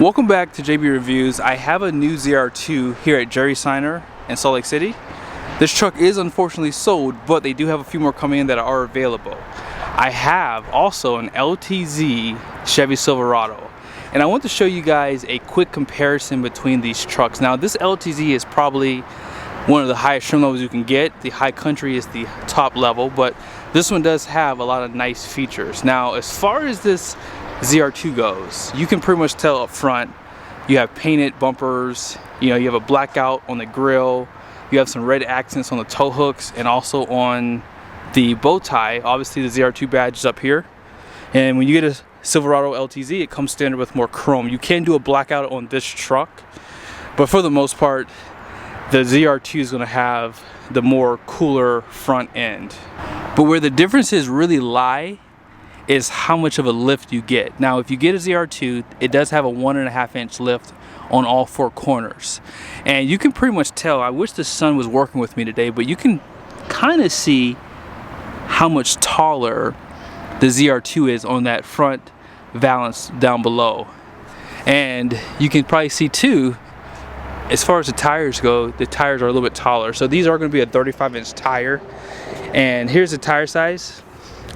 Welcome back to JB Reviews. I have a new ZR2 here at Jerry Seiner in Salt Lake City. This truck is unfortunately sold, but they do have a few more coming in that are available. I have also an LTZ Chevy Silverado, and I want to show you guys a quick comparison between these trucks. Now, this LTZ is probably one of the highest trim levels you can get. The High Country is the top level, but this one does have a lot of nice features. Now, as far as this ZR2 goes, you can pretty much tell up front. You have painted bumpers, you have a blackout on the grill, you have some red accents on the tow hooks and also on the bow tie. Obviously the ZR2 badge is up here, and when you get a Silverado LTZ, it comes standard with more chrome. You can do a blackout on this truck, but for the most part the ZR2 is going to have the more cooler front end. But where the differences really lie is how much of a lift you get. Now, if you get a ZR2, it does have a 1.5 inch lift on all four corners, and you can pretty much tell. I wish the sun was working with me today, but you can kind of see how much taller the ZR2 is on that front valance down below. And you can probably see too, as far as the tires go, the tires are a little bit taller. So these are going to be a 35 inch tire, and here's the tire size: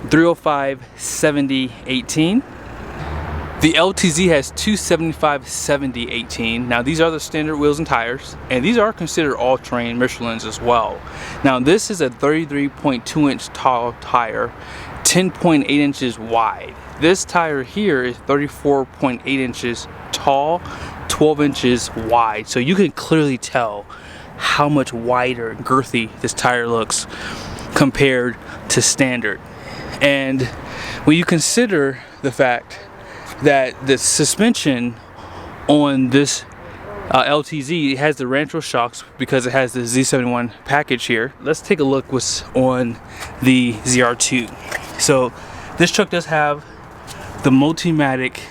305/70/18. The LTZ has 275/70/18. Now, these are the standard wheels and tires, and these are considered all-terrain Michelins as well. Now, this is a 33.2 inch tall tire, 10.8 inches wide. This tire here is 34.8 inches tall, 12 inches wide. So you can clearly tell how much wider and girthy this tire looks compared to standard. And when you consider the fact that the suspension on this LTZ has the Rancho shocks because it has the Z71 package here, let's take a look what's on the ZR2. So this truck does have the Multimatic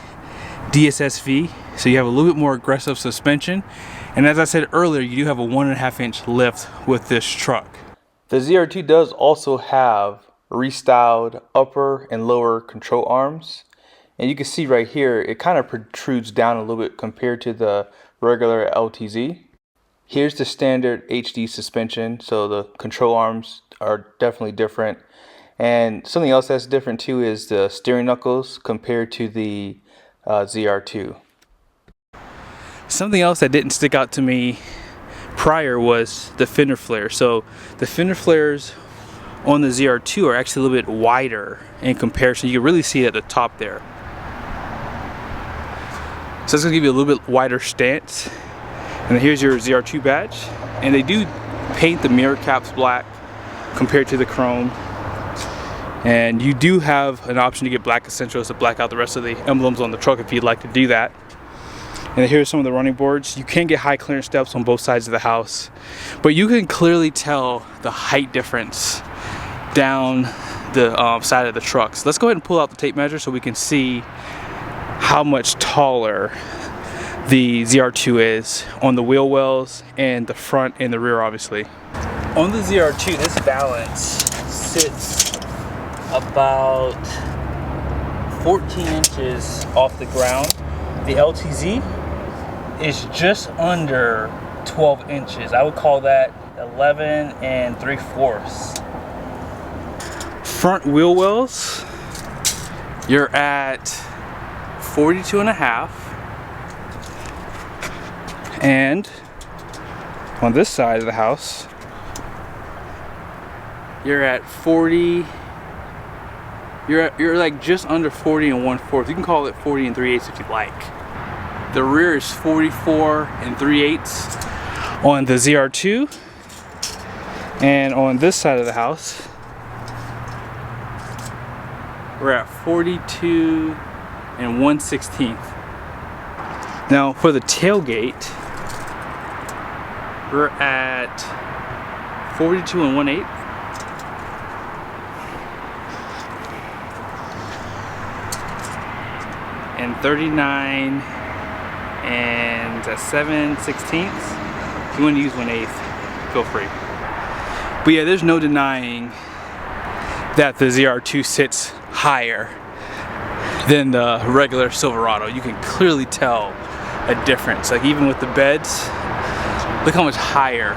DSSV, so you have a little bit more aggressive suspension, and as I said earlier, you do have a 1.5 inch lift with this truck. The ZR2 does also have restyled upper and lower control arms, and you can see right here it kind of protrudes down a little bit compared to the regular LTZ. Here's the standard HD suspension, so the control arms are definitely different. And something else that's different too is the steering knuckles compared to the ZR2. Something else that didn't stick out to me prior was the fender flare. So the fender flares on the ZR2 are actually a little bit wider in comparison. You can really see it at the top there. So it's going to give you a little bit wider stance. And here's your ZR2 badge. And they do paint the mirror caps black compared to the chrome. And you do have an option to get black essentials to black out the rest of the emblems on the truck if you'd like to do that. And here's some of the running boards. You can get high clearance steps on both sides of the house, but you can clearly tell the height difference down the side of the trucks. Let's go ahead and pull out the tape measure so we can see how much taller the ZR2 is on the wheel wells and the front and the rear, obviously. On the ZR2, this valance sits about 14 inches off the ground. The LTZ is just under 12 inches. I would call that 11 3/4. Front wheel wells, you're at 42.5, and on this side of the house you're at 40. You're like just under 40 1/4. You can call it 40 3/8 if you like. The rear is 44 3/8 on the ZR2, and on this side of the house we're at 42 1/16. Now for the tailgate, we're at 42 1/8. And 39 7/16. If you want to use 1/8, feel free. But yeah, there's no denying that the ZR2 sits higher than the regular Silverado. You can clearly tell a difference. Like even with the beds, look how much higher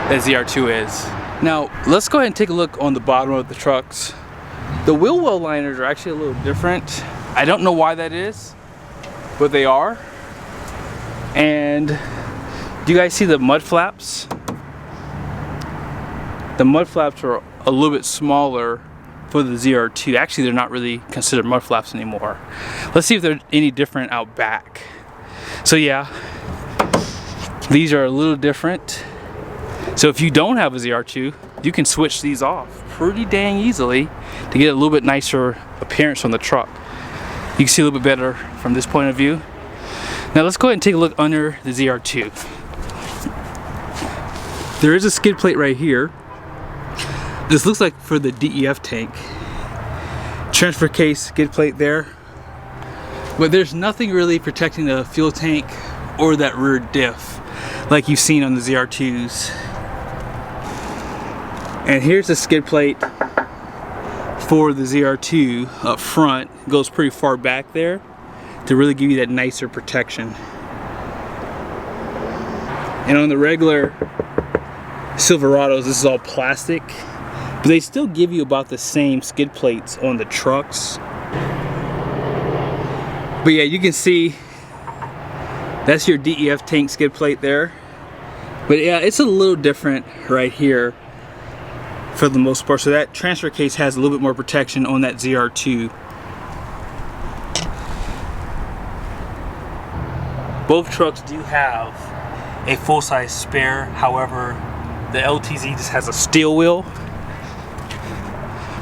that ZR2 is. Now let's go ahead and take a look on the bottom of the trucks. The wheel well liners are actually a little different. I don't know why that is, but they are. And do you guys see the mud flaps? The mud flaps are a little bit smaller for the ZR2. Actually, they're not really considered mud flaps anymore. Let's see if they're any different out back. So yeah, these are a little different. So if you don't have a ZR2, you can switch these off pretty dang easily to get a little bit nicer appearance on the truck. You can see a little bit better from this point of view. Now let's go ahead and take a look under the ZR2. There is a skid plate right here. This looks like for the DEF tank. Transfer case skid plate there. But there's nothing really protecting the fuel tank or that rear diff like you've seen on the ZR2s. And here's the skid plate for the ZR2 up front. It goes pretty far back there to really give you that nicer protection. And on the regular Silverados, this is all plastic, but they still give you about the same skid plates on the trucks. But yeah, you can see that's your DEF tank skid plate there. But yeah, it's a little different right here for the most part. So that transfer case has a little bit more protection on that ZR2. Both trucks do have a full-size spare. However, the LTZ just has a steel wheel,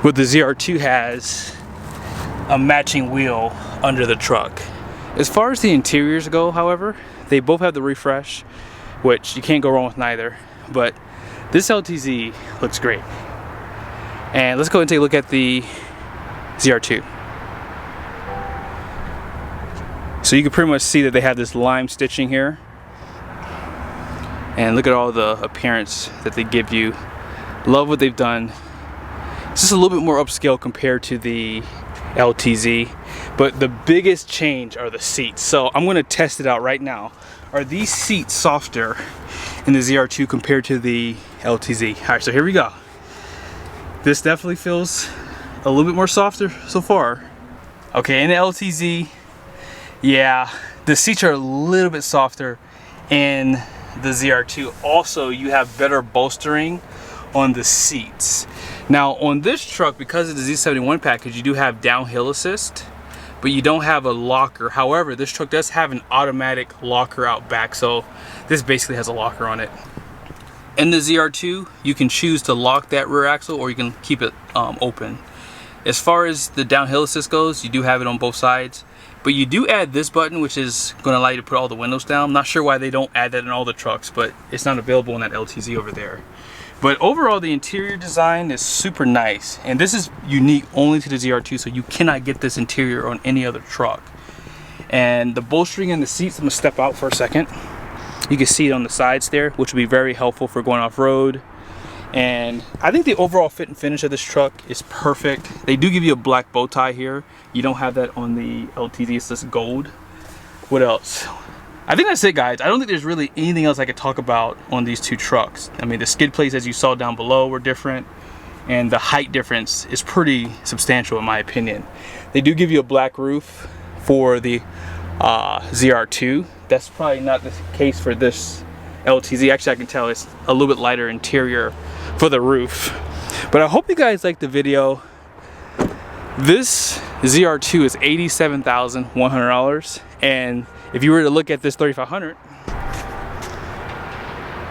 but the ZR2 has a matching wheel under the truck. As far as the interiors go, however, they both have the refresh, which you can't go wrong with neither. But this LTZ looks great. And let's go ahead and take a look at the ZR2. So you can pretty much see that they have this lime stitching here. And look at all the appearance that they give you. Love what they've done. It's just a little bit more upscale compared to the LTZ. But the biggest change are the seats. So I'm going to test it out right now. Are these seats softer in the ZR2 compared to the LTZ? Alright, so here we go. This definitely feels a little bit more softer so far. Okay, in the LTZ, yeah, the seats are a little bit softer in the ZR2. Also, you have better bolstering on the seats. Now, on this truck, because of the Z71 package, you do have downhill assist, but you don't have a locker. However, this truck does have an automatic locker out back, so this basically has a locker on it. In the ZR2, you can choose to lock that rear axle or you can keep it open. As far as the downhill assist goes, you do have it on both sides, but you do add this button, which is going to allow you to put all the windows down. I'm not sure why they don't add that in all the trucks, but it's not available in that LTZ over there. But overall, the interior design is super nice, and this is unique only to the ZR2, so you cannot get this interior on any other truck. And the bolstering in the seats, I'm going to step out for a second. You can see it on the sides there, which will be very helpful for going off-road. And I think the overall fit and finish of this truck is perfect. They do give you a black bow tie here. You don't have that on the LTZ, it's just gold. What else? I think that's it, guys. I don't think there's really anything else I could talk about on these two trucks. I mean, the skid plates, as you saw down below, were different, and the height difference is pretty substantial in my opinion. They do give you a black roof for the ZR2. That's probably not the case for this LTZ. Actually, I can tell it's a little bit lighter interior for the roof. But I hope you guys liked the video. This ZR2 is $87,100, and if you were to look at this 3500,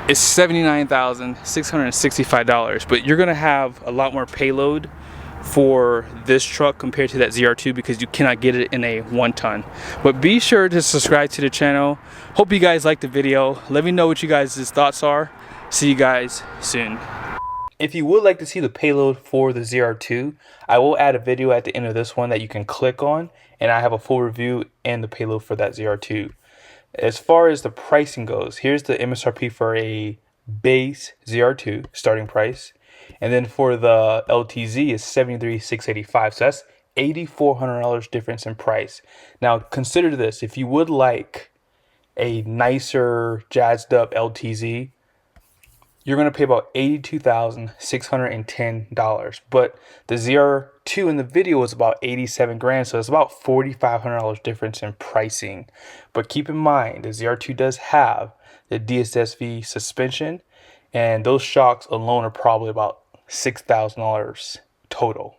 it's $79,665. But you're gonna have a lot more payload for this truck compared to that ZR2 because you cannot get it in a 1-ton. But be sure to subscribe to the channel. Hope you guys liked the video. Let me know what you guys' thoughts are. See you guys soon. If you would like to see the payload for the ZR2, I will add a video at the end of this one that you can click on, and I have a full review and the payload for that ZR2. As far as the pricing goes, here's the MSRP for a base ZR2 starting price, and then for the LTZ is $73,685. So that's $8,400 difference in price. Now consider this: if you would like a nicer jazzed up LTZ, you're going to pay about $82,610. But the ZR2 in the video was about 87 grand, so it's about $4,500 difference in pricing. But keep in mind, the ZR2 does have the DSSV suspension, and those shocks alone are probably about $6,000 total.